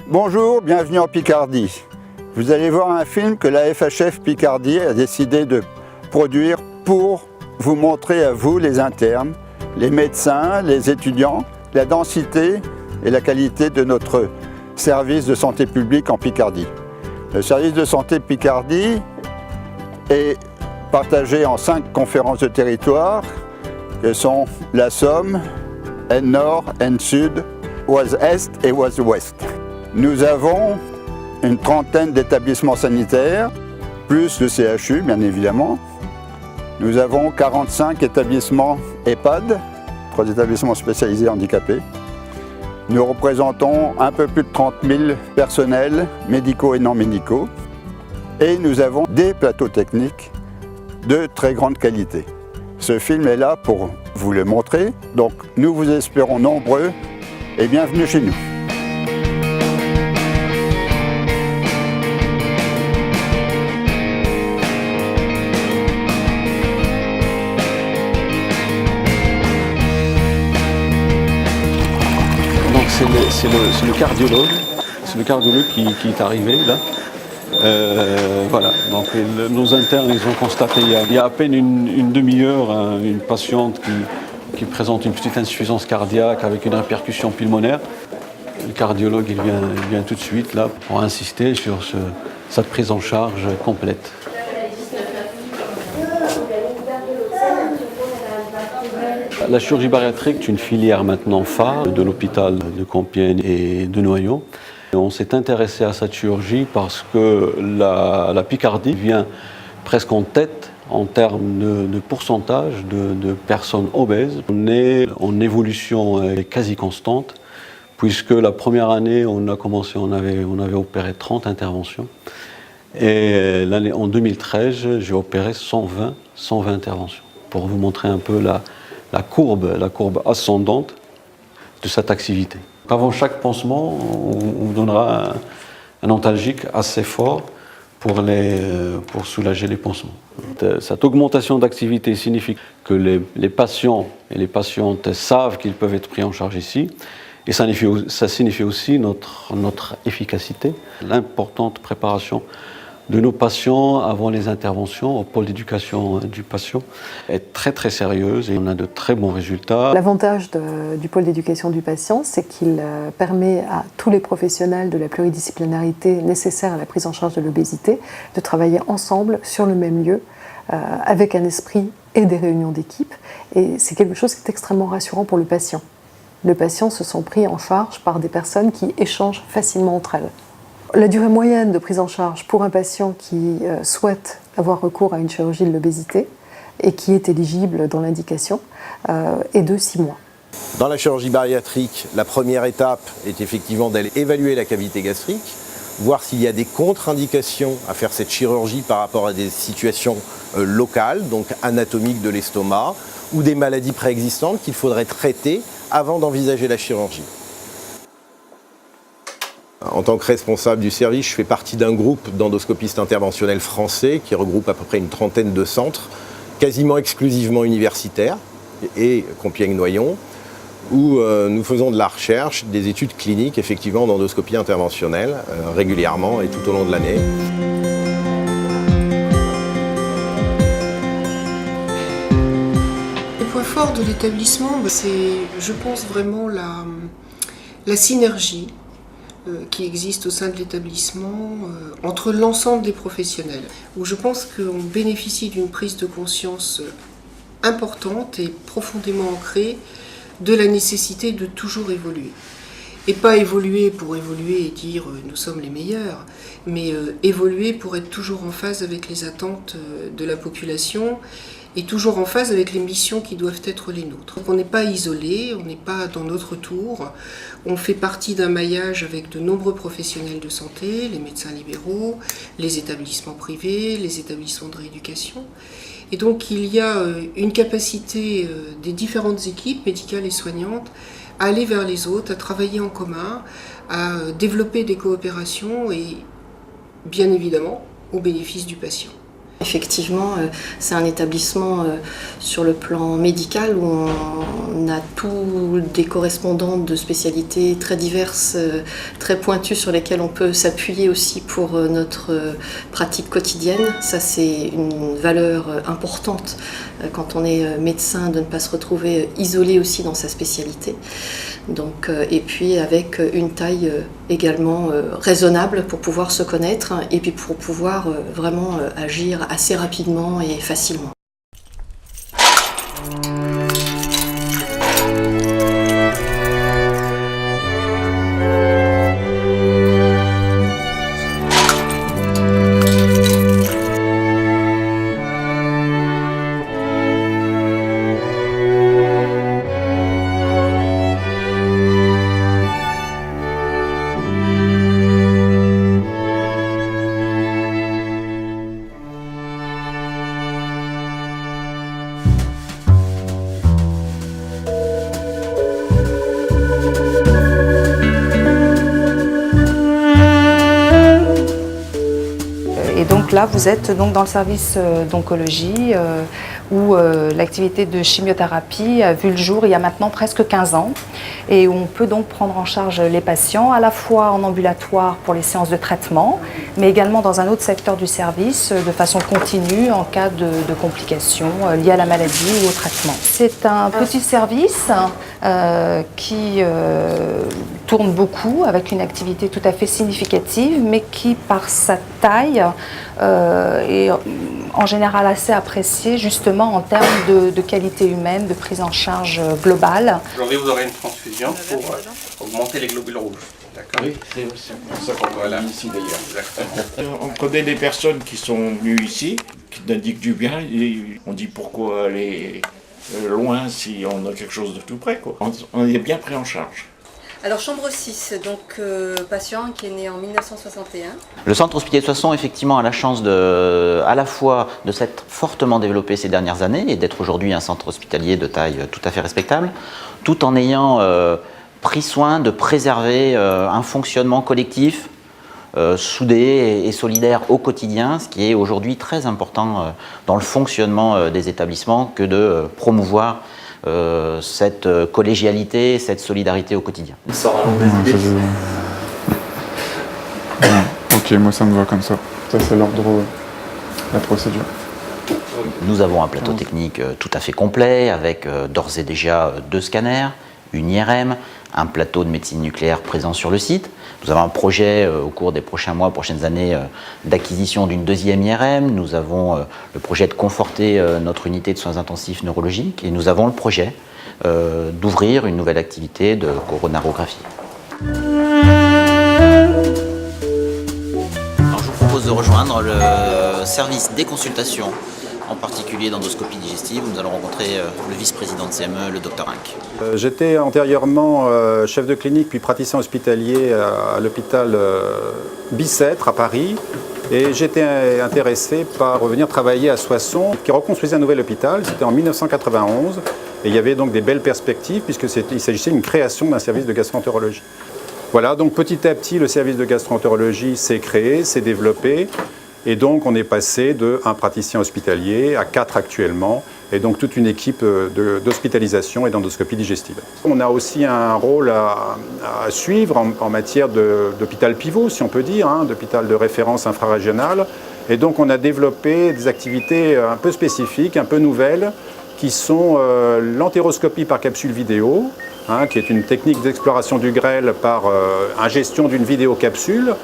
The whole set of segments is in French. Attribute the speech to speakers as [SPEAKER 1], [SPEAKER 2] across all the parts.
[SPEAKER 1] Bonjour, bienvenue en Picardie. Vous allez voir un film que la FHF Picardie a décidé de produire pour vous montrer à vous, les internes, les médecins, les étudiants, la densité et la qualité de notre service de santé publique en Picardie. Le service de santé Picardie est partagé en 5 conférences de territoire que sont la Somme, Aisne-Nord, Aisne-Sud, Oise-Est et Oise-Ouest. Nous avons une trentaine d'établissements sanitaires, plus le CHU bien évidemment. Nous avons 45 établissements EHPAD, 3 établissements spécialisés handicapés. Nous représentons un peu plus de 30 000 personnels médicaux et non médicaux. Et nous avons des plateaux techniques de très grande qualité. Ce film est là pour vous le montrer, donc nous vous espérons nombreux et bienvenue chez nous.
[SPEAKER 2] C'est le cardiologue, qui est arrivé là. Voilà, donc nos internes ils ont constaté il y a à peine une demi-heure une patiente qui présente une petite insuffisance cardiaque avec une répercussion pulmonaire. Le cardiologue il vient tout de suite là pour insister sur cette prise en charge complète. La chirurgie bariatrique est une filière maintenant phare de l'hôpital de Compiègne et de Noyon. On s'est intéressé à cette chirurgie parce que la Picardie vient presque en tête en termes de pourcentage de personnes obèses. On est en évolution quasi constante puisque la première année on avait opéré 30 interventions et en 2013 j'ai opéré 120 interventions pour vous montrer un peu la courbe ascendante de cette activité. Avant chaque pansement, on vous donnera un antalgique assez fort pour soulager les pansements. Cette augmentation d'activité signifie que les patients et les patientes savent qu'ils peuvent être pris en charge ici. Et ça signifie aussi notre efficacité, l'importante préparation de nos patients avant les interventions au pôle d'éducation du patient est très très sérieuse et on a de très bons résultats.
[SPEAKER 3] L'avantage du pôle d'éducation du patient, c'est qu'il permet à tous les professionnels de la pluridisciplinarité nécessaire à la prise en charge de l'obésité de travailler ensemble sur le même lieu avec un esprit et des réunions d'équipe. Et c'est quelque chose qui est extrêmement rassurant pour le patient. Les patients se sont pris en charge par des personnes qui échangent facilement entre elles. La durée moyenne de prise en charge pour un patient qui souhaite avoir recours à une chirurgie de l'obésité et qui est éligible dans l'indication est de 6 mois.
[SPEAKER 4] Dans la chirurgie bariatrique, la première étape est effectivement d'aller évaluer la cavité gastrique, voir s'il y a des contre-indications à faire cette chirurgie par rapport à des situations locales, donc anatomiques de l'estomac, ou des maladies préexistantes qu'il faudrait traiter avant d'envisager la chirurgie. En tant que responsable du service, je fais partie d'un groupe d'endoscopistes interventionnels français qui regroupe à peu près une trentaine de centres, quasiment exclusivement universitaires et Compiègne-Noyon, où nous faisons de la recherche, des études cliniques effectivement d'endoscopie interventionnelle régulièrement et tout au long de l'année.
[SPEAKER 5] Le point fort de l'établissement, c'est, je pense, vraiment la synergie qui existe au sein de l'établissement entre l'ensemble des professionnels, où je pense qu'on bénéficie d'une prise de conscience importante et profondément ancrée de la nécessité de toujours évoluer. Et pas évoluer pour évoluer et dire nous sommes les meilleurs, mais évoluer pour être toujours en phase avec les attentes de la population et toujours en phase avec les missions qui doivent être les nôtres. Donc on n'est pas isolé, on n'est pas dans notre tour, on fait partie d'un maillage avec de nombreux professionnels de santé, les médecins libéraux, les établissements privés, les établissements de rééducation. Et donc il y a une capacité des différentes équipes médicales et soignantes à aller vers les autres, à travailler en commun, à développer des coopérations et bien évidemment au bénéfice du patient.
[SPEAKER 6] Effectivement, c'est un établissement sur le plan médical où on
[SPEAKER 5] On a tous des correspondantes de spécialités très diverses, très pointues sur lesquelles on peut s'appuyer aussi pour notre pratique quotidienne. Ça, c'est une valeur importante quand on est médecin, de ne pas se retrouver isolé aussi dans sa spécialité. Donc, et puis avec une taille également raisonnable pour pouvoir se connaître et puis pour pouvoir vraiment agir assez rapidement et facilement.
[SPEAKER 6] Là, vous êtes donc dans le service d'oncologie où l'activité de chimiothérapie a vu le jour il y a maintenant presque 15 ans et où on peut donc prendre en charge les patients à la fois en ambulatoire pour les séances de traitement, mais également dans un autre secteur du service de façon continue en cas de complications liées à la maladie ou au traitement. C'est un petit service qui tourne beaucoup avec une activité tout à fait significative, mais qui par sa taille est en général assez apprécié justement en termes de qualité humaine, de prise en charge globale.
[SPEAKER 7] Aujourd'hui, vous aurez une transfusion pour augmenter les globules rouges. D'accord.
[SPEAKER 8] Oui, c'est pour ça qu'on va aller ici d'ailleurs.
[SPEAKER 7] Exactement.
[SPEAKER 8] On connaît des personnes qui sont venues ici, qui n'indiquent du bien, et on dit pourquoi aller loin si on a quelque chose de tout près, quoi. On est bien pris en charge.
[SPEAKER 9] Alors chambre 6, donc patient qui est né en 1961.
[SPEAKER 10] Le centre hospitalier de Soissons effectivement a la chance à la fois de s'être fortement développé ces dernières années et d'être aujourd'hui un centre hospitalier de taille tout à fait respectable, tout en ayant pris soin de préserver un fonctionnement collectif soudé et solidaire au quotidien, ce qui est aujourd'hui très important dans le fonctionnement des établissements que de promouvoir cette collégialité, cette solidarité au quotidien.
[SPEAKER 11] Ok, moi ça me va comme ça. Ça c'est l'ordre, la procédure.
[SPEAKER 10] Nous avons un plateau technique tout à fait complet avec d'ores et déjà 2 scanners, une IRM, un plateau de médecine nucléaire présent sur le site. Nous avons un projet au cours des prochains mois, prochaines années d'acquisition d'une 2e IRM. Nous avons le projet de conforter notre unité de soins intensifs neurologiques et nous avons le projet d'ouvrir une nouvelle activité de coronarographie. Alors, je vous propose de rejoindre le service des consultations, en particulier d'endoscopie digestive. Nous allons rencontrer le vice-président de CME, le Dr Inck.
[SPEAKER 1] J'étais antérieurement chef de clinique puis praticien hospitalier à l'hôpital Bicêtre à Paris et j'étais intéressé par revenir travailler à Soissons qui reconstruisait un nouvel hôpital, c'était en 1991 et il y avait donc des belles perspectives puisqu'il s'agissait d'une création d'un service de gastroentérologie. Voilà, donc petit à petit le service de gastroentérologie s'est créé, s'est développé. Et donc, on est passé de 1 praticien hospitalier à 4 actuellement, et donc toute une équipe d'hospitalisation et d'endoscopie digestive. On a aussi un rôle à suivre en matière d'hôpital pivot, si on peut dire, d'hôpital de référence infrarégional. Et donc, on a développé des activités un peu spécifiques, un peu nouvelles, qui sont l'entéroscopie par capsule vidéo, qui est une technique d'exploration du grêle par ingestion d'une vidéocapsule.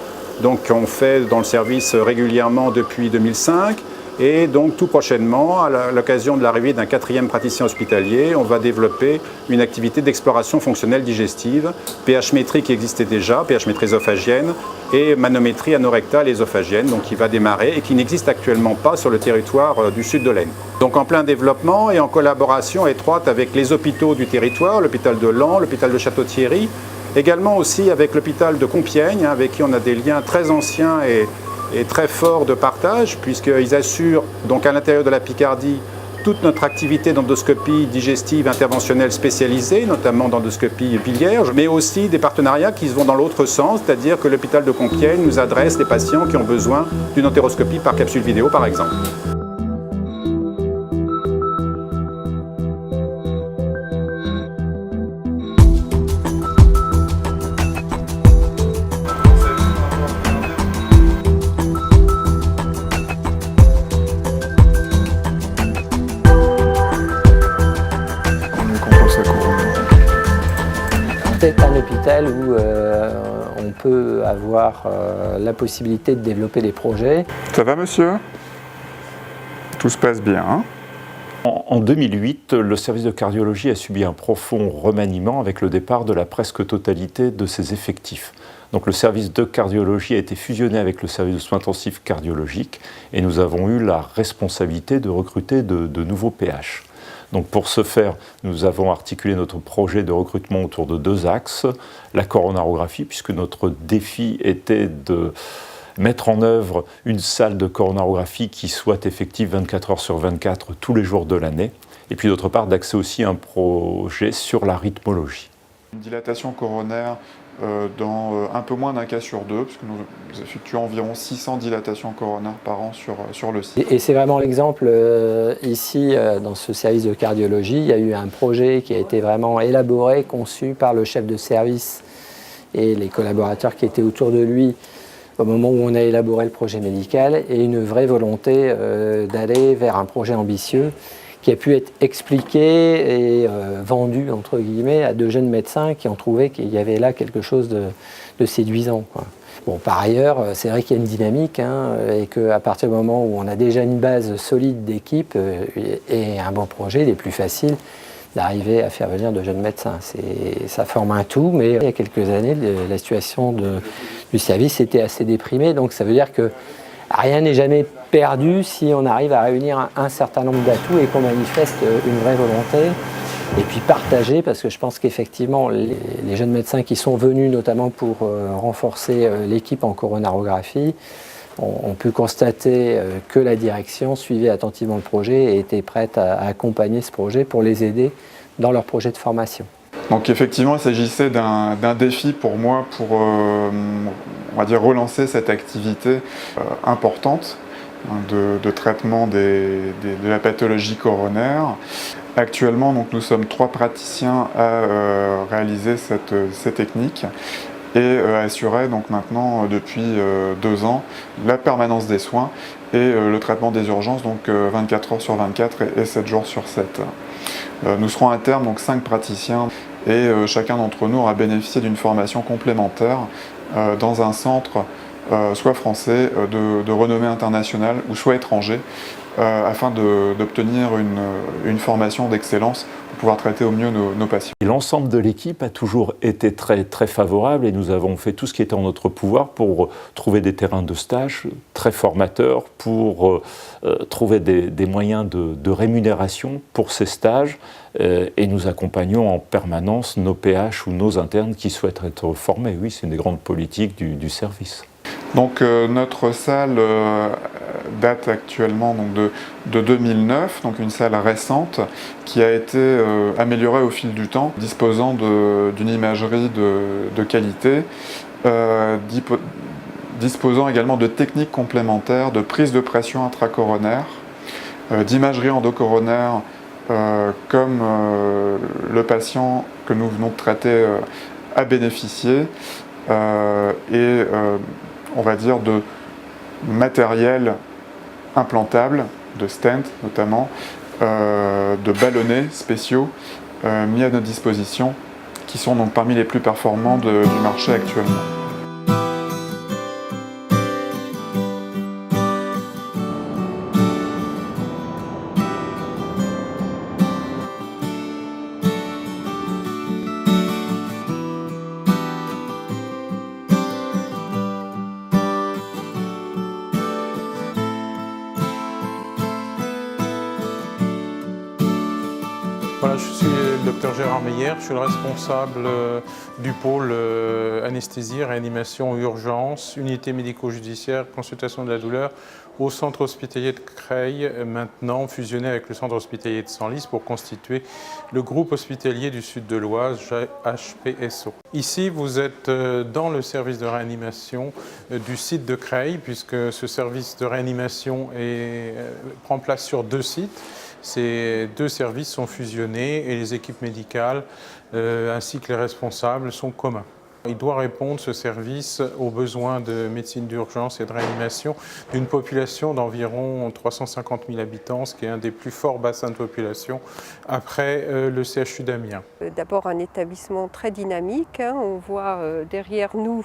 [SPEAKER 1] Donc on fait dans le service régulièrement depuis 2005 et donc tout prochainement, à l'occasion de l'arrivée d'un 4e praticien hospitalier, on va développer une activité d'exploration fonctionnelle digestive, pH-métrie qui existait déjà, pH-métrie ésophagienne et manométrie anorectale et ésophagienne, donc qui va démarrer et qui n'existe actuellement pas sur le territoire du sud de l'Aisne. Donc en plein développement et en collaboration étroite avec les hôpitaux du territoire, l'hôpital de Laon, l'hôpital de Château-Thierry, également aussi avec l'hôpital de Compiègne, avec qui on a des liens très anciens et très forts de partage, puisqu'ils assurent donc à l'intérieur de la Picardie toute notre activité d'endoscopie digestive interventionnelle spécialisée, notamment d'endoscopie biliaire, mais aussi des partenariats qui vont dans l'autre sens, c'est-à-dire que l'hôpital de Compiègne nous adresse les patients qui ont besoin d'une entéroscopie par capsule vidéo, par exemple.
[SPEAKER 12] peut-être un hôpital où on peut avoir la possibilité de développer des projets.
[SPEAKER 11] Ça va, monsieur? Tout se passe bien, hein?
[SPEAKER 13] En 2008, le service de cardiologie a subi un profond remaniement avec le départ de la presque totalité de ses effectifs. Donc le service de cardiologie a été fusionné avec le service de soins intensifs cardiologiques et nous avons eu la responsabilité de recruter de nouveaux PH. Donc pour ce faire, nous avons articulé notre projet de recrutement autour de 2 axes. La coronarographie, puisque notre défi était de mettre en œuvre une salle de coronarographie qui soit effective 24 heures sur 24 tous les jours de l'année. Et puis d'autre part, d'axer aussi un projet sur la rythmologie.
[SPEAKER 11] Une dilatation coronaire dans un peu moins d'un cas sur 2, puisque nous effectuons environ 600 dilatations coronaires par an sur le site.
[SPEAKER 12] Et c'est vraiment l'exemple ici, dans ce service de cardiologie, il y a eu un projet qui a été vraiment élaboré, conçu par le chef de service et les collaborateurs qui étaient autour de lui au moment où on a élaboré le projet médical, et une vraie volonté d'aller vers un projet ambitieux qui a pu être expliqué et vendu, entre guillemets, à 2 jeunes médecins qui ont trouvé qu'il y avait là quelque chose de séduisant, quoi. Bon, par ailleurs, c'est vrai qu'il y a une dynamique, hein, et qu'à partir du moment où on a déjà une base solide d'équipe et un bon projet, il est plus facile d'arriver à faire venir de jeunes médecins. Ça forme un tout, mais il y a quelques années, la situation du service était assez déprimée, donc ça veut dire que rien n'est jamais perdu si on arrive à réunir un certain nombre d'atouts et qu'on manifeste une vraie volonté. Et puis partager, parce que je pense qu'effectivement, les jeunes médecins qui sont venus notamment pour renforcer l'équipe en coronarographie ont pu constater que la direction suivait attentivement le projet et était prête à accompagner ce projet pour les aider dans leur projet de formation.
[SPEAKER 11] Donc effectivement, il s'agissait d'un défi pour moi pour, on va dire, relancer cette activité importante de traitement de la pathologie coronaire. Actuellement, donc, nous sommes 3 praticiens à réaliser ces techniques et assurer donc maintenant depuis 2 ans la permanence des soins et le traitement des urgences, donc 24 heures sur 24 et 7 jours sur 7. Nous serons à terme donc 5 praticiens et chacun d'entre nous aura bénéficié d'une formation complémentaire dans un centre soit français de renommée internationale ou soit étranger, afin d'obtenir une formation d'excellence pour pouvoir traiter au mieux nos patients.
[SPEAKER 13] L'ensemble de l'équipe a toujours été très, très favorable et nous avons fait tout ce qui était en notre pouvoir pour trouver des terrains de stage très formateurs, pour trouver des moyens de rémunération pour ces stages, et nous accompagnons en permanence nos PH ou nos internes qui souhaitent être formés. Oui, c'est une des grandes politiques du service.
[SPEAKER 11] Donc notre salle date actuellement donc, de 2009, donc une salle récente qui a été améliorée au fil du temps, disposant d'une imagerie de qualité, disposant également de techniques complémentaires de prise de pression intracoronaire, d'imagerie endocoronaire, comme le patient que nous venons de traiter a bénéficié, et on va dire de matériel implantable, de stents notamment, de ballonnets spéciaux mis à notre disposition, qui sont donc parmi les plus performants du marché actuellement.
[SPEAKER 14] Voilà, je suis le docteur Gérard Meyer, je suis le responsable du pôle anesthésie, réanimation, urgence, unité médico-judiciaire, consultation de la douleur au centre hospitalier de Creil, maintenant fusionné avec le centre hospitalier de Senlis pour constituer le groupe hospitalier du sud de l'Oise, HPSO. Ici, vous êtes dans le service de réanimation du site de Creil, puisque ce service de réanimation prend place sur 2 sites. Ces 2 services sont fusionnés et les équipes médicales ainsi que les responsables sont communs. Il doit répondre, ce service, aux besoins de médecine d'urgence et de réanimation d'une population d'environ 350 000 habitants, ce qui est un des plus forts bassins de population après le CHU d'Amiens.
[SPEAKER 15] D'abord un établissement très dynamique, hein. On voit derrière nous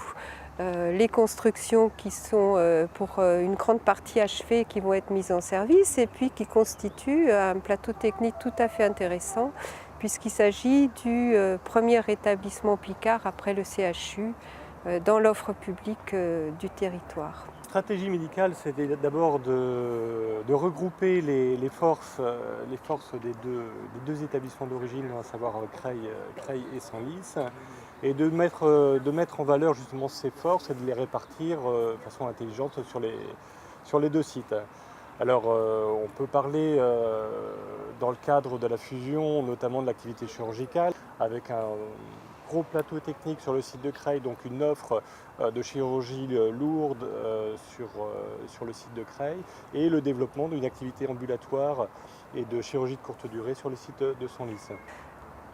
[SPEAKER 15] les constructions qui sont pour une grande partie achevées, qui vont être mises en service et puis qui constituent un plateau technique tout à fait intéressant puisqu'il s'agit du premier établissement Picard après le CHU dans l'offre publique du territoire.
[SPEAKER 16] La stratégie médicale, c'était d'abord de regrouper les forces des deux établissements d'origine, à savoir Creil et Senlis, et de mettre en valeur justement ces forces et de les répartir de façon intelligente sur les deux sites. Alors on peut parler dans le cadre de la fusion, notamment de l'activité chirurgicale, avec un gros plateau technique sur le site de Creil, donc une offre de chirurgie lourde sur le site de Creil, et le développement d'une activité ambulatoire et de chirurgie de courte durée sur le site de Senlis.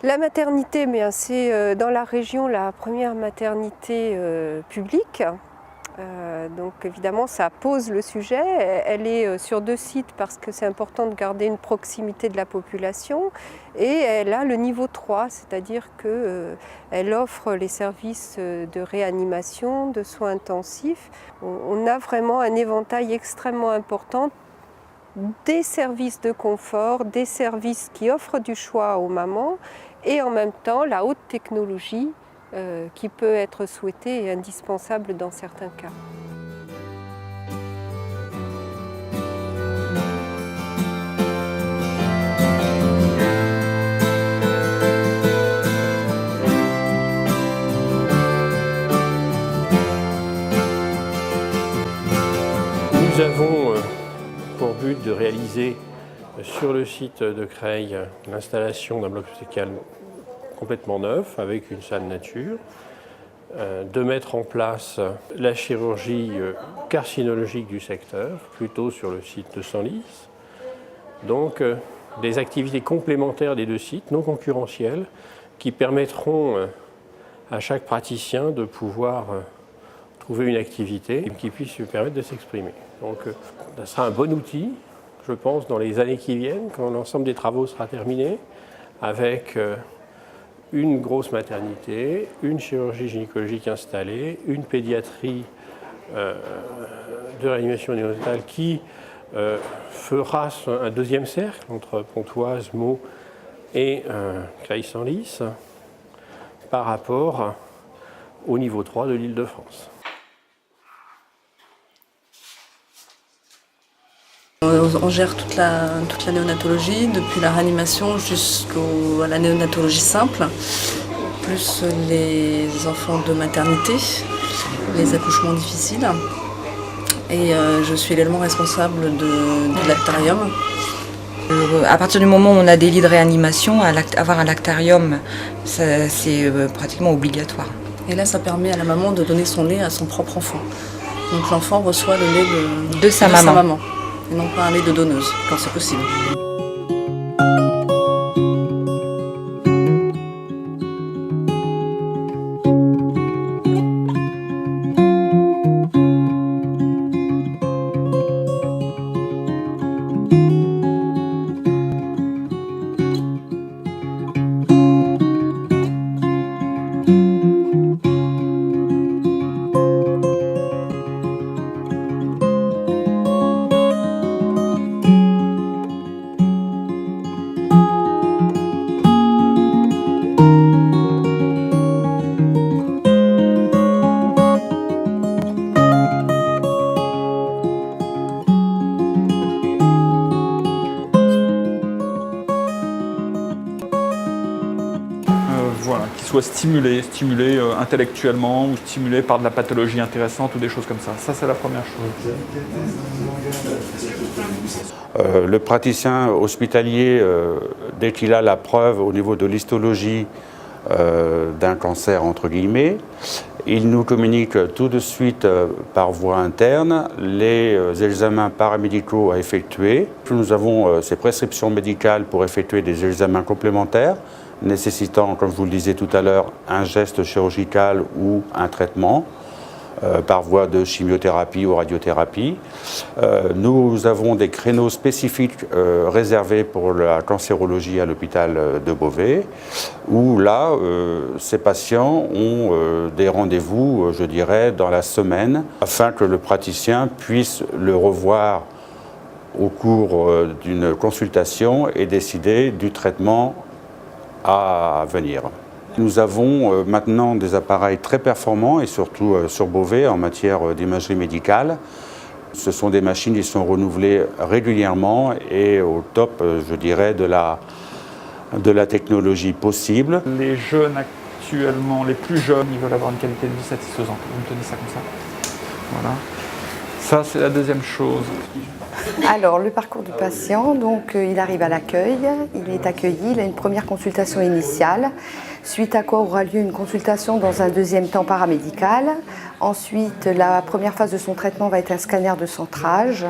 [SPEAKER 15] La maternité, c'est dans la région la première maternité publique. Donc évidemment ça pose le sujet, elle est sur deux sites parce que c'est important de garder une proximité de la population et elle a le niveau 3, c'est-à-dire qu'elle offre les services de réanimation, de soins intensifs. On a vraiment un éventail extrêmement important, des services de confort, des services qui offrent du choix aux mamans et en même temps la haute technologie qui peut être souhaité et indispensable dans certains cas.
[SPEAKER 17] Nous avons pour but de réaliser sur le site de Creil l'installation d'un bloc obstétrical complètement neuf, avec une salle nature, de mettre en place la chirurgie carcinologique du secteur, plutôt sur le site de Senlis. Donc des activités complémentaires des deux sites, non concurrentielles, qui permettront à chaque praticien de pouvoir trouver une activité qui puisse lui permettre de s'exprimer. Donc ça sera un bon outil, je pense, dans les années qui viennent, quand l'ensemble des travaux sera terminé, avec une grosse maternité, une chirurgie gynécologique installée, une pédiatrie de réanimation néonatale qui fera un deuxième cercle entre Pontoise, Meaux et Creil-Senlis par rapport au niveau 3 de l'Île-de-France.
[SPEAKER 18] On gère toute la néonatologie, depuis la réanimation jusqu'à la néonatologie simple, plus les enfants de maternité, les accouchements difficiles. Et je suis également responsable de lactarium.
[SPEAKER 19] À partir du moment où on a des lits de réanimation, avoir un lactarium, c'est pratiquement obligatoire.
[SPEAKER 18] Et là, ça permet à la maman de donner son lait à son propre enfant. Donc l'enfant reçoit le lait
[SPEAKER 19] de sa maman.
[SPEAKER 18] Et non pas un lait de donneuse, quand c'est possible.
[SPEAKER 20] Voilà, qui soit stimulé intellectuellement ou stimulé par de la pathologie intéressante ou des choses comme ça. Ça, c'est la première chose.
[SPEAKER 21] Le praticien hospitalier, dès qu'il a la preuve au niveau de l'histologie d'un cancer, entre guillemets, il nous communique tout de suite par voie interne les examens paramédicaux à effectuer. Nous avons ces prescriptions médicales pour effectuer des examens complémentaires nécessitant, comme je vous le disais tout à l'heure, un geste chirurgical ou un traitement par voie de chimiothérapie ou radiothérapie. Nous avons des créneaux spécifiques réservés pour la cancérologie à l'hôpital de Beauvais, où là, ces patients ont des rendez-vous, je dirais, dans la semaine, afin que le praticien puisse le revoir au cours d'une consultation et décider du traitement à venir. Nous avons maintenant des appareils très performants et surtout sur Beauvais en matière d'imagerie médicale. Ce sont des machines qui sont renouvelées régulièrement et au top, je dirais, de la technologie possible.
[SPEAKER 20] Les jeunes actuellement, les plus jeunes, ils veulent avoir une qualité de vie satisfaisante. Vous me tenez ça comme ça. Voilà. Ça, c'est la deuxième chose.
[SPEAKER 2] Alors, le parcours du patient, donc il arrive à l'accueil, il est accueilli, il a une première consultation initiale, suite à quoi aura lieu une consultation dans un deuxième temps paramédical. Ensuite, la première phase de son traitement va être un scanner de centrage,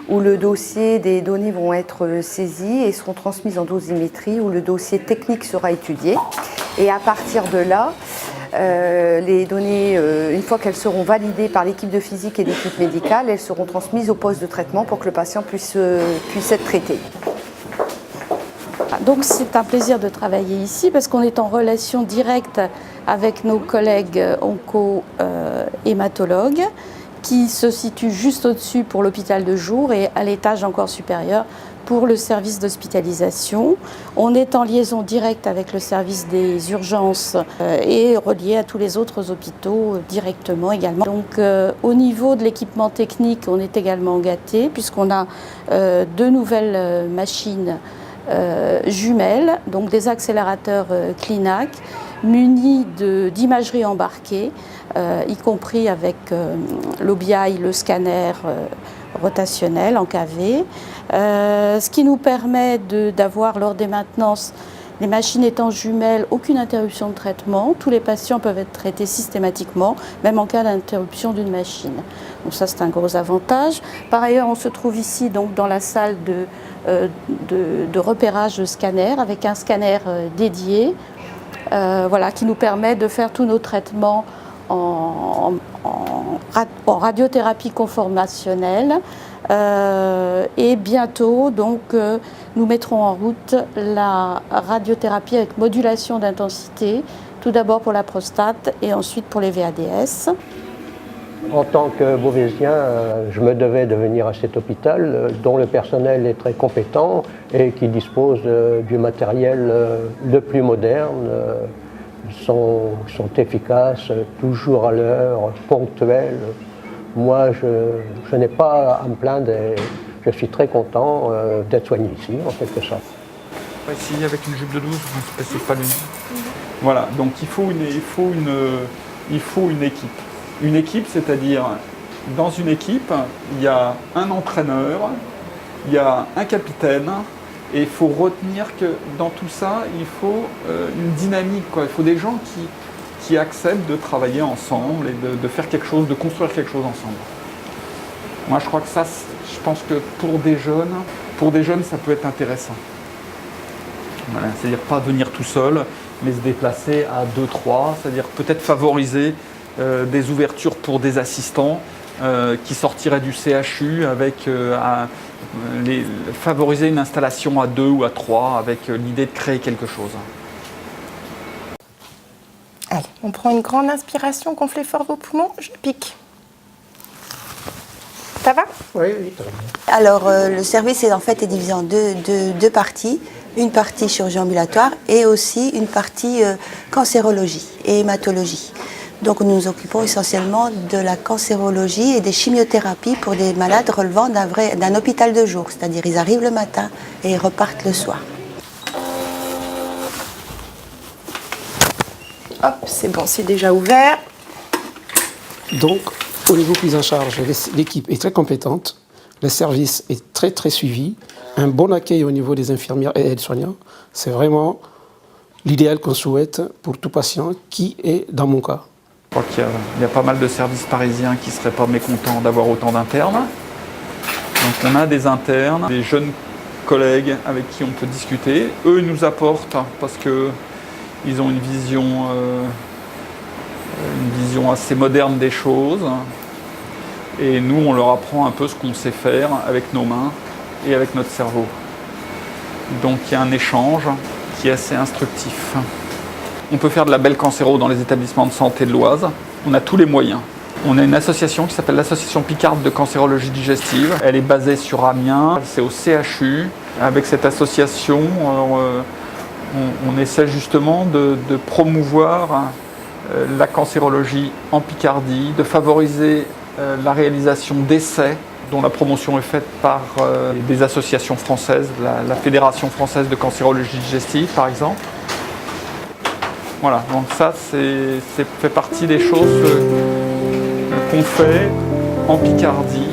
[SPEAKER 2] où le dossier des données vont être saisies et seront transmises en dosimétrie, où le dossier technique sera étudié. Et à partir de là, les données, une fois qu'elles seront validées par l'équipe de physique et l'équipe médicale, elles seront transmises au poste de traitement pour que le patient puisse être traité.
[SPEAKER 22] Donc c'est un plaisir de travailler ici parce qu'on est en relation directe avec nos collègues onco-hématologues qui se situent juste au-dessus pour l'hôpital de jour et à l'étage encore supérieur pour le service d'hospitalisation. On est en liaison directe avec le service des urgences et relié à tous les autres hôpitaux directement également. Donc au niveau de l'équipement technique, on est également gâté puisqu'on a 2 nouvelles machines jumelles, donc des accélérateurs Clinac munis d'imagerie embarquée, y compris avec l'OBI, le scanner rotationnel en KV, ce qui nous permet d'avoir lors des maintenances, les machines étant jumelles, aucune interruption de traitement. Tous les patients peuvent être traités systématiquement, même en cas d'interruption d'une machine. Donc ça, c'est un gros avantage. Par ailleurs, on se trouve ici donc, dans la salle de repérage de scanner, avec un scanner dédié, voilà, qui nous permet de faire tous nos traitements en radiothérapie conformationnelle. Et bientôt, donc, nous mettrons en route la radiothérapie avec modulation d'intensité, tout d'abord pour la prostate et ensuite pour les VADS.
[SPEAKER 23] En tant que Beauvaisien, je me devais de venir à cet hôpital dont le personnel est très compétent et qui dispose du matériel le plus moderne. Sont efficaces, toujours à l'heure, ponctuels. Moi, je n'ai pas à me plaindre et je suis très content d'être soigné ici, en quelque sorte.
[SPEAKER 20] Ici, avec une jupe de 12, c'est pas lui. Voilà, donc il faut une équipe. Une équipe, c'est-à-dire, dans une équipe, il y a un entraîneur, il y a un capitaine, et il faut retenir que dans tout ça, il faut une dynamique, quoi. Il faut des gens qui acceptent de travailler ensemble et de faire quelque chose, de construire quelque chose ensemble. Moi, je crois que ça, je pense que pour des jeunes, ça peut être intéressant. Voilà, c'est-à-dire pas venir tout seul, mais se déplacer à 2-3, c'est-à-dire peut-être favoriser des ouvertures pour des assistants qui sortiraient du CHU avec favoriser une installation à 2 ou à 3 avec l'idée de créer quelque chose.
[SPEAKER 24] Allez, on prend une grande inspiration, gonflez fort vos poumons, je pique. Ça va ?
[SPEAKER 23] Oui, très bien.
[SPEAKER 25] Alors, le service est divisé en deux parties. Une partie chirurgie ambulatoire et aussi une partie cancérologie et hématologie. Donc nous nous occupons essentiellement de la cancérologie et des chimiothérapies pour des malades relevant d'un hôpital de jour. C'est-à-dire ils arrivent le matin et ils repartent le soir.
[SPEAKER 24] Hop, c'est bon, c'est déjà ouvert.
[SPEAKER 26] Donc, au niveau prise en charge, l'équipe est très compétente, le service est très très suivi, un bon accueil au niveau des infirmières et aides-soignants. C'est vraiment l'idéal qu'on souhaite pour tout patient qui est dans mon cas.
[SPEAKER 20] Je crois qu'il y a pas mal de services parisiens qui ne seraient pas mécontents d'avoir autant d'internes. Donc on a des internes, des jeunes collègues avec qui on peut discuter. Eux nous apportent, parce que Ils ont une vision assez moderne des choses. Et nous, on leur apprend un peu ce qu'on sait faire avec nos mains et avec notre cerveau. Donc il y a un échange qui est assez instructif. On peut faire de la belle cancéro dans les établissements de santé de l'Oise. On a tous les moyens. On a une association qui s'appelle l'Association Picarde de cancérologie digestive. Elle est basée sur Amiens, c'est au CHU. Avec cette association, on essaie justement de promouvoir la cancérologie en Picardie, de favoriser la réalisation d'essais dont la promotion est faite par des associations françaises, la Fédération française de cancérologie digestive par exemple. Voilà, donc ça fait partie des choses qu'on fait en Picardie.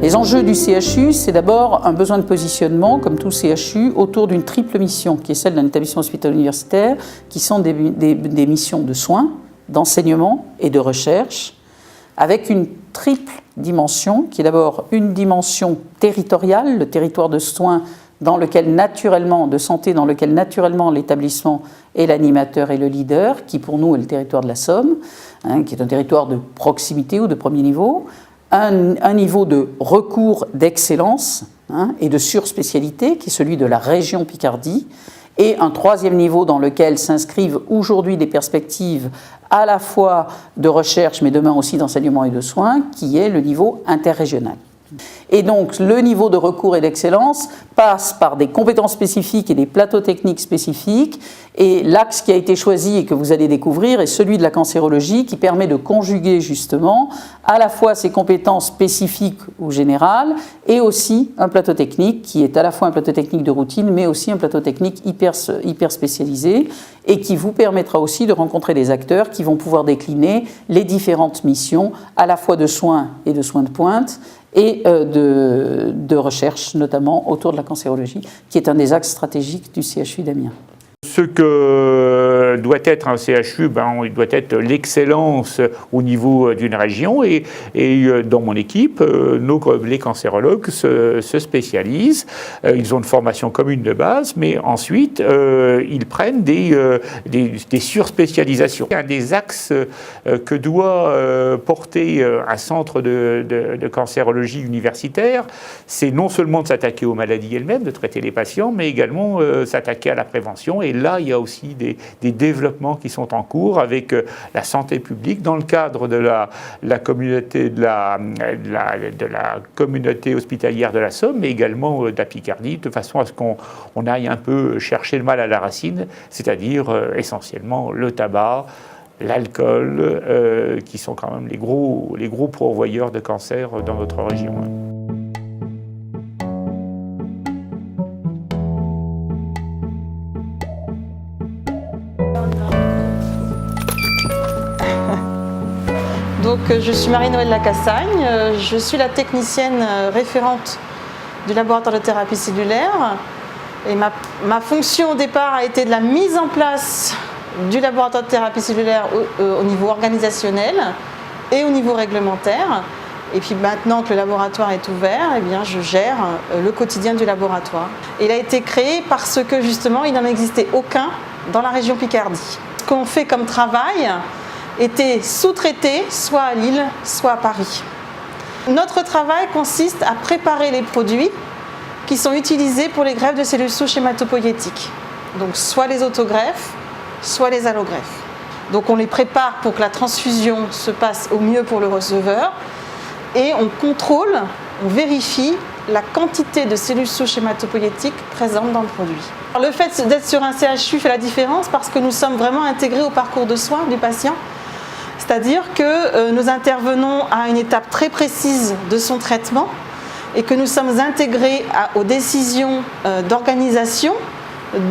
[SPEAKER 3] Les enjeux du CHU, c'est d'abord un besoin de positionnement, comme tout CHU, autour d'une triple mission, qui est celle d'un établissement hospitalier universitaire, qui sont des missions de soins, d'enseignement et de recherche, avec une triple dimension, qui est d'abord une dimension territoriale, le territoire de soins dans lequel naturellement, de santé, dans lequel naturellement l'établissement est l'animateur et le leader, qui pour nous est le territoire de la Somme, qui est un territoire de proximité ou de premier niveau, un niveau de recours d'excellence et de surspécialité, qui est celui de la région Picardie, et un troisième niveau dans lequel s'inscrivent aujourd'hui des perspectives à la fois de recherche, mais demain aussi d'enseignement et de soins, qui est le niveau interrégional. Et donc, le niveau de recours et d'excellence passe par des compétences spécifiques et des plateaux techniques spécifiques. Et l'axe qui a été choisi et que vous allez découvrir est celui de la cancérologie, qui permet de conjuguer justement à la fois ces compétences spécifiques ou générales et aussi un plateau technique qui est à la fois un plateau technique de routine, mais aussi un plateau technique hyper spécialisé et qui vous permettra aussi de rencontrer des acteurs qui vont pouvoir décliner les différentes missions à la fois de soins et de soins de pointe et de recherche, notamment autour de la cancérologie, qui est un des axes stratégiques du CHU d'Amiens.
[SPEAKER 4] Ce que doit être un CHU, il doit être l'excellence au niveau d'une région et dans mon équipe, les cancérologues se spécialisent. Ils ont une formation commune de base, mais ensuite ils prennent des surspécialisations. Un des axes que doit porter un centre de cancérologie universitaire, c'est non seulement de s'attaquer aux maladies elles-mêmes, de traiter les patients, mais également s'attaquer à la prévention. Et là, il y a aussi des développements qui sont en cours avec la santé publique dans le cadre de la communauté de la communauté hospitalière de la Somme, mais également de la Picardie, de façon à ce qu'on aille un peu chercher le mal à la racine, c'est-à-dire essentiellement le tabac, l'alcool, qui sont quand même les gros pourvoyeurs de cancer dans notre région.
[SPEAKER 5] Donc, je suis Marie-Noëlle Lacassagne, je suis la technicienne référente du laboratoire de thérapie cellulaire et ma fonction au départ a été de la mise en place du laboratoire de thérapie cellulaire au niveau organisationnel et au niveau réglementaire. Et puis maintenant que le laboratoire est ouvert, je gère le quotidien du laboratoire. Il a été créé parce que justement il n'en existait aucun dans la région Picardie. Ce qu'on fait comme travail était sous-traité soit à Lille, soit à Paris. Notre travail consiste à préparer les produits qui sont utilisés pour les greffes de cellules souches hématopoïétiques. Donc soit les autogreffes, soit les allogreffes. Donc on les prépare pour que la transfusion se passe au mieux pour le receveur et on contrôle, on vérifie la quantité de cellules souches hématopoïétiques présentes dans le produit. Alors, le fait d'être sur un CHU fait la différence parce que nous sommes vraiment intégrés au parcours de soins du patient. C'est-à-dire que nous intervenons à une étape très précise de son traitement et que nous sommes intégrés aux décisions d'organisation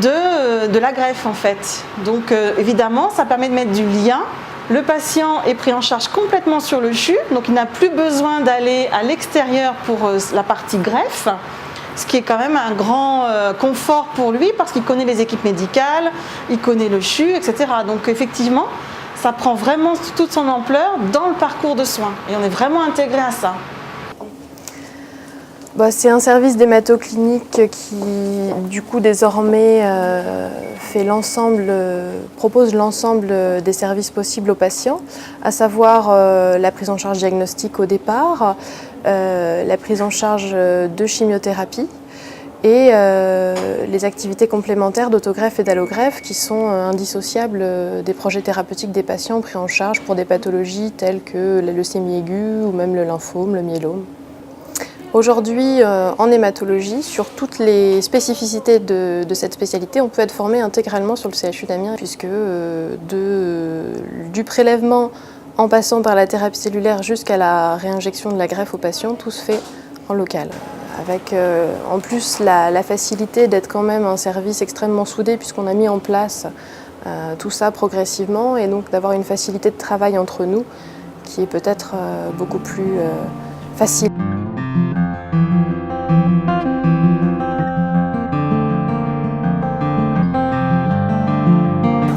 [SPEAKER 5] de la greffe en fait. Donc évidemment, ça permet de mettre du lien. Le patient est pris en charge complètement sur le CHU, donc il n'a plus besoin d'aller à l'extérieur pour la partie greffe, ce qui est quand même un grand confort pour lui parce qu'il connaît les équipes médicales, il connaît le CHU, etc. Donc effectivement, ça prend vraiment toute son ampleur dans le parcours de soins et on est vraiment intégré à ça.
[SPEAKER 24] C'est un service d'hématoclinique qui, du coup, désormais propose l'ensemble des services possibles aux patients, à savoir la prise en charge diagnostique au départ, la prise en charge de chimiothérapie et les activités complémentaires d'autogreffe et d'allogreffe qui sont indissociables des projets thérapeutiques des patients pris en charge pour des pathologies telles que la leucémie aiguë ou même le lymphome, le myélome. Aujourd'hui, en hématologie, sur toutes les spécificités de cette spécialité, on peut être formé intégralement sur le CHU d'Amiens, puisque du prélèvement en passant par la thérapie cellulaire jusqu'à la réinjection de la greffe au patient, tout se fait en local. Avec en plus la facilité d'être quand même un service extrêmement soudé, puisqu'on a mis en place tout ça progressivement, et donc d'avoir une facilité de travail entre nous qui est peut-être beaucoup plus facile.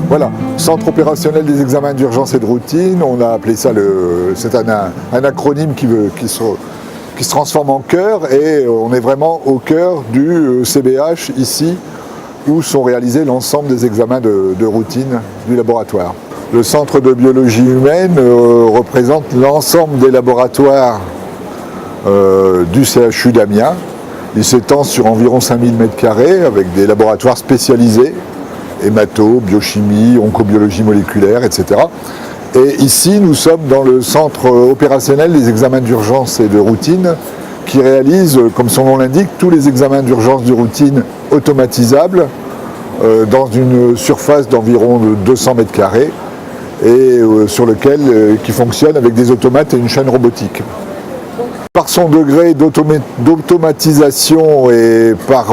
[SPEAKER 1] Voilà, centre opérationnel des examens d'urgence et de routine, on a appelé ça, c'est un acronyme qui se transforme en cœur, et on est vraiment au cœur du CBH ici, où sont réalisés l'ensemble des examens de routine du laboratoire. Le centre de biologie humaine représente l'ensemble des laboratoires du CHU d'Amiens. Il s'étend sur environ 5000 m² avec des laboratoires spécialisés, hémato, biochimie, oncobiologie moléculaire, etc. Et ici, nous sommes dans le centre opérationnel des examens d'urgence et de routine qui réalise, comme son nom l'indique, tous les examens d'urgence de routine automatisables dans une surface d'environ 200 m² et sur lequel qui fonctionne avec des automates et une chaîne robotique. Par son degré d'automatisation et par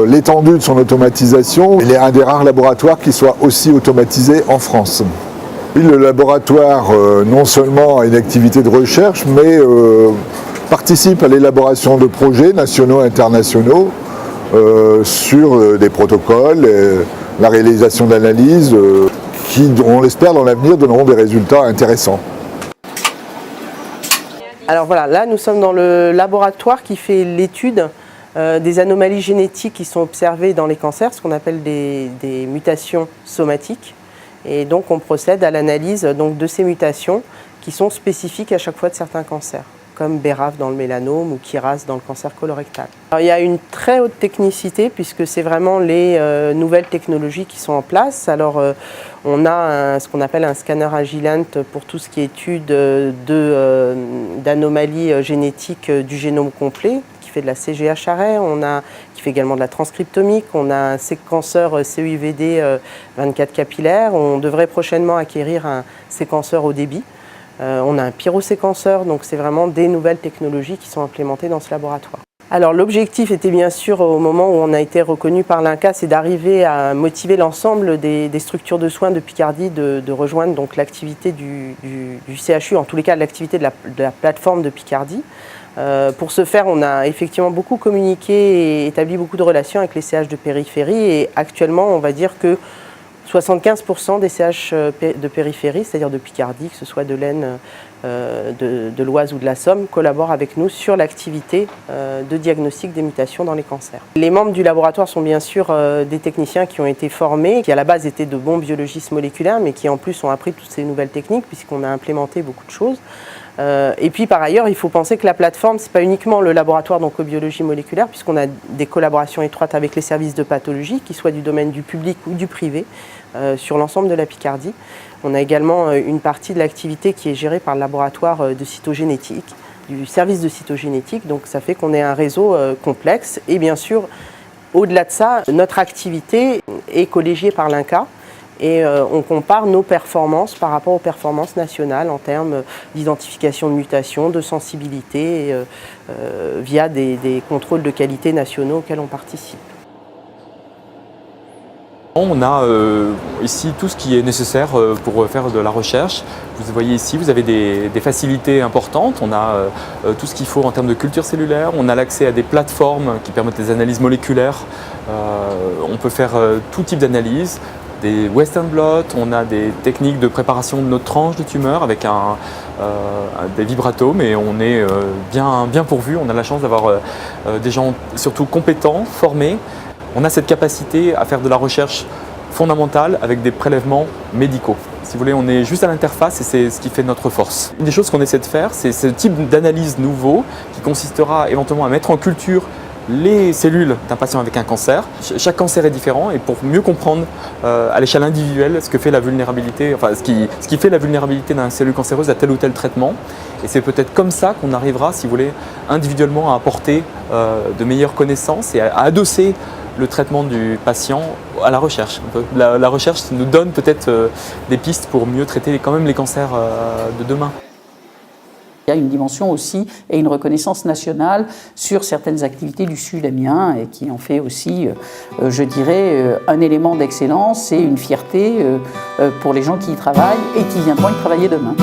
[SPEAKER 1] l'étendue de son automatisation, il est un des rares laboratoires qui soit aussi automatisé en France. Le laboratoire non seulement a une activité de recherche, mais participe à l'élaboration de projets nationaux et internationaux sur des protocoles, la réalisation d'analyses qui, on l'espère, dans l'avenir donneront des résultats intéressants.
[SPEAKER 6] Alors voilà, là nous sommes dans le laboratoire qui fait l'étude des anomalies génétiques qui sont observées dans les cancers, ce qu'on appelle des mutations somatiques. Et donc on procède à l'analyse de ces mutations qui sont spécifiques à chaque fois de certains cancers, comme BRAF dans le mélanome ou KRAS dans le cancer colorectal. Alors, il y a une très haute technicité puisque c'est vraiment les nouvelles technologies qui sont en place. Alors on a ce qu'on appelle un scanner Agilent pour tout ce qui est étude d'anomalies génétiques du génome complet, qui fait de la CGH array, qui fait également de la transcriptomique, on a un séquenceur CEIVD 24 capillaires, on devrait prochainement acquérir un séquenceur haut débit. On a un pyroséquenceur, donc c'est vraiment des nouvelles technologies qui sont implémentées dans ce laboratoire. Alors l'objectif était bien sûr, au moment où on a été reconnu par l'INCa, c'est d'arriver à motiver l'ensemble des structures de soins de Picardie de rejoindre donc l'activité du CHU, en tous les cas l'activité de la plateforme de Picardie. Pour ce faire, on a effectivement beaucoup communiqué et établi beaucoup de relations avec les CH de périphérie, et actuellement on va dire que 75% des CH de périphérie, c'est-à-dire de Picardie, que ce soit de l'Aisne, de l'Oise ou de la Somme, collaborent avec nous sur l'activité de diagnostic des mutations dans les cancers. Les membres du laboratoire sont bien sûr des techniciens qui ont été formés, qui à la base étaient de bons biologistes moléculaires, mais qui en plus ont appris toutes ces nouvelles techniques puisqu'on a implémenté beaucoup de choses. Et puis par ailleurs, il faut penser que la plateforme, ce n'est pas uniquement le laboratoire d'oncobiologie moléculaire, puisqu'on a des collaborations étroites avec les services de pathologie, qu'ils soient du domaine du public ou du privé, sur l'ensemble de la Picardie. On a également une partie de l'activité qui est gérée par le laboratoire de cytogénétique, du service de cytogénétique. Donc ça fait qu'on est un réseau complexe. Et bien sûr, au-delà de ça, notre activité est collégiée par l'INCa. Et on compare nos performances par rapport aux performances nationales en termes d'identification de mutations, de sensibilité, via des contrôles de qualité nationaux auxquels on participe.
[SPEAKER 7] On a ici tout ce qui est nécessaire pour faire de la recherche. Vous voyez ici, vous avez des facilités importantes. On a tout ce qu'il faut en termes de culture cellulaire. On a l'accès à des plateformes qui permettent des analyses moléculaires. On peut faire tout type d'analyse. Des Western blot, on a des techniques de préparation de notre tranche de tumeur avec des vibratomes et on est bien pourvu. On a la chance d'avoir des gens surtout compétents, formés. On a cette capacité à faire de la recherche fondamentale avec des prélèvements médicaux. Si vous voulez, on est juste à l'interface et c'est ce qui fait notre force. Une des choses qu'on essaie de faire, c'est ce type d'analyse nouveau qui consistera éventuellement à mettre en culture les cellules d'un patient avec un cancer. Chaque cancer est différent et pour mieux comprendre à l'échelle individuelle ce que fait la vulnérabilité, enfin ce qui fait la vulnérabilité d'une cellule cancéreuse à tel ou tel traitement. Et c'est peut-être comme ça qu'on arrivera, si vous voulez, individuellement à apporter de meilleures connaissances et à adosser le traitement du patient à la recherche. La recherche nous donne peut-être des pistes pour mieux traiter quand même les cancers de demain.
[SPEAKER 3] Il y a une dimension aussi et une reconnaissance nationale sur certaines activités du Sud Amiens et qui en fait aussi, je dirais, un élément d'excellence et une fierté pour les gens qui y travaillent et qui viendront y travailler demain.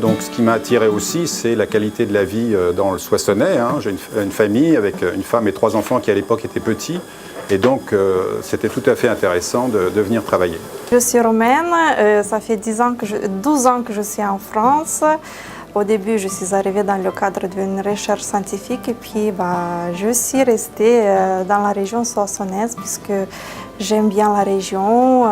[SPEAKER 8] Donc ce qui m'a attiré aussi, c'est la qualité de la vie dans le Soissonnais. J'ai une famille avec une femme et 3 enfants qui à l'époque étaient petits. Et donc c'était tout à fait intéressant de venir travailler.
[SPEAKER 9] Je suis roumaine, ça fait 12 ans que je suis en France. Au début, je suis arrivée dans le cadre d'une recherche scientifique et puis je suis restée dans la région soissonnaise puisque j'aime bien la région,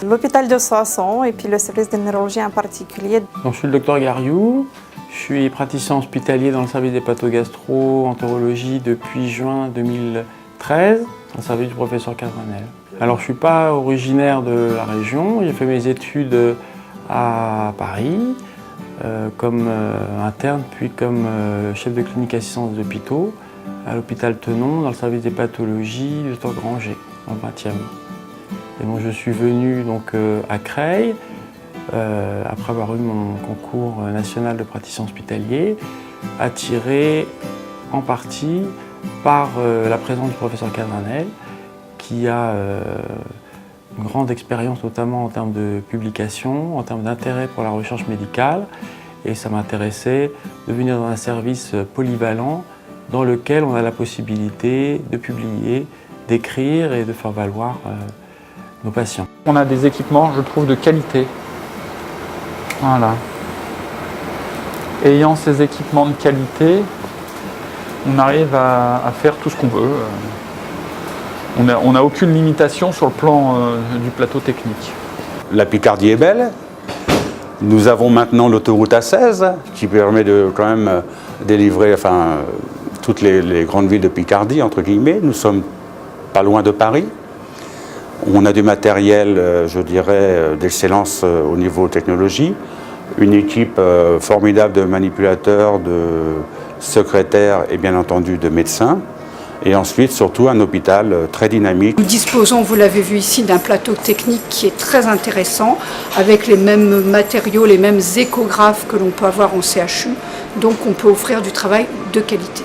[SPEAKER 9] l'hôpital de Soissons et puis le service de neurologie en particulier.
[SPEAKER 10] Donc, je suis le docteur Gariou, je suis praticien hospitalier dans le service des patho-gastro-entérologie depuis juin 2013, dans le service du professeur Cadranel. Alors je ne suis pas originaire de la région, j'ai fait mes études à Paris, comme interne, puis comme chef de clinique assistance d'hôpitaux à l'hôpital Tenon, dans le service des pathologies du docteur Granger, en 20e. Et donc je suis venu donc, à Creil, après avoir eu mon concours national de praticien hospitalier, attiré en partie par la présence du professeur Cadranel, qui a une grande expérience notamment en termes de publication, en termes d'intérêt pour la recherche médicale. Et ça m'intéressait de venir dans un service polyvalent dans lequel on a la possibilité de publier, d'écrire et de faire valoir nos patients.
[SPEAKER 20] On a des équipements, je trouve, de qualité. Voilà. Ayant ces équipements de qualité, on arrive à faire tout ce qu'on veut. On n'a aucune limitation sur le plan du plateau technique.
[SPEAKER 21] La Picardie est belle. Nous avons maintenant l'autoroute A16 qui permet de quand même délivrer toutes les grandes villes de Picardie, entre guillemets. Nous sommes pas loin de Paris. On a du matériel, je dirais, d'excellence au niveau technologie. Une équipe formidable de manipulateurs, de secrétaires et bien entendu de médecins. Et ensuite, surtout, un hôpital très dynamique.
[SPEAKER 12] Nous disposons, vous l'avez vu ici, d'un plateau technique qui est très intéressant, avec les mêmes matériaux, les mêmes échographes que l'on peut avoir en CHU. Donc on peut offrir du travail de qualité,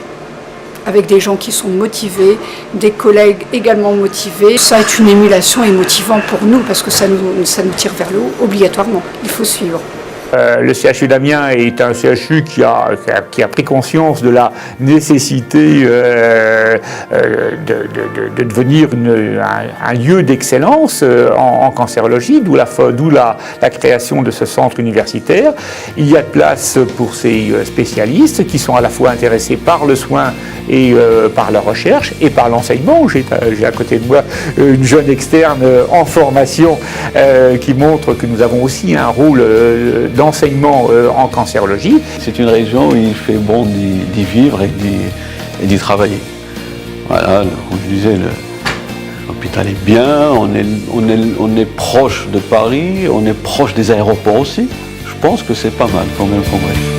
[SPEAKER 12] avec des gens qui sont motivés, des collègues également motivés. Ça est une émulation et motivant pour nous, parce que ça nous tire vers le haut, obligatoirement. Il faut suivre.
[SPEAKER 4] Le CHU d'Amiens est un CHU qui a pris conscience de la nécessité de devenir un lieu d'excellence en cancérologie, d'où la création de ce centre universitaire. Il y a de place pour ces spécialistes qui sont à la fois intéressés par le soin et par la recherche et par l'enseignement. J'ai à côté de moi une jeune externe en formation qui montre que nous avons aussi un rôle d'enseignement en cancérologie.
[SPEAKER 11] C'est une région où il fait bon d'y vivre et d'y travailler. Voilà, comme je disais, l'hôpital est bien, on est proche de Paris, on est proche des aéroports aussi. Je pense que c'est pas mal quand même comme région.